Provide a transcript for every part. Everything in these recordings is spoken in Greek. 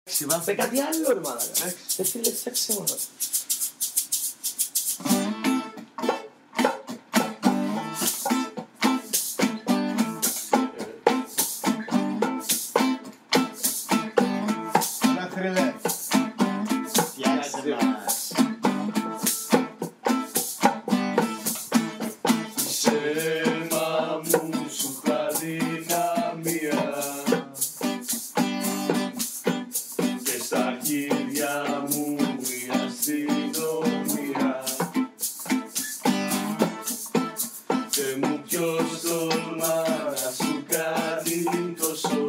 Σε κάτι άλλο ρε μάλακα. Φίλε, φτιάξε μόνο. Έλα θρύλε. Φτιάξε μας. Η σέρμα μου σου είχα δυναμία και στα χέρια μου η αστυνομία και μου ποιος τολμά να σου κάνει τόσο.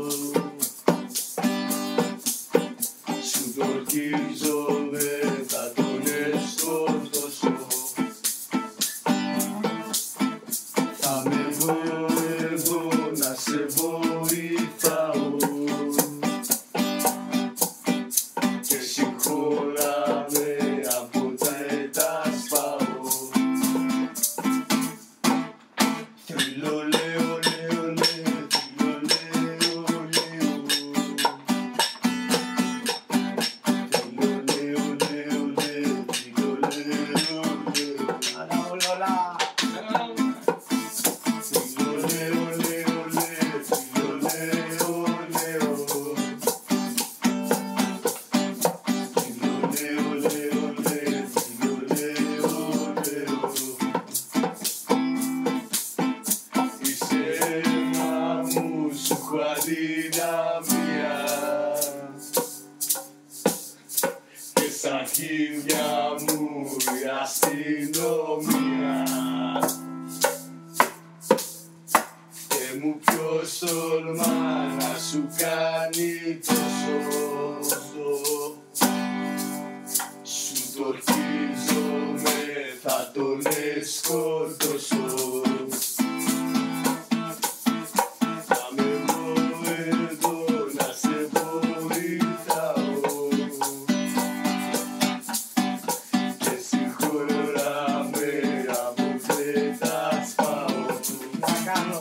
Σου το αρχίζομαι, θα τον εσκορτώσω. Θα με βγω εγώ να σε βοηθάω και συγχώραμε από τα σπάω. Θρύλο λέω, λέω, λέω, θρύλο λέω, λέω. Θρύλο λέω, λέω, λέω, θρύλο λέω, λέω. Όλα, όλα, όλα. Θρύλο λέω, λέω, λέω, θρύλο λέω, λέω. Θρύλο λέω, λέω, λέω, θρύλο λέω, λέω. Η σέρμα μου σου έχω αδυναμία και στα χέρια μου η αστυνομία και μου ποιος τολμά να σου κάνει τόσο. Σου το αρχίζομαι, θα τον εσκορτώσω. Θα με βγω εδώ να σε βοηθάω και συγχωράμε από δεν τα σπάω. Θα κάνω.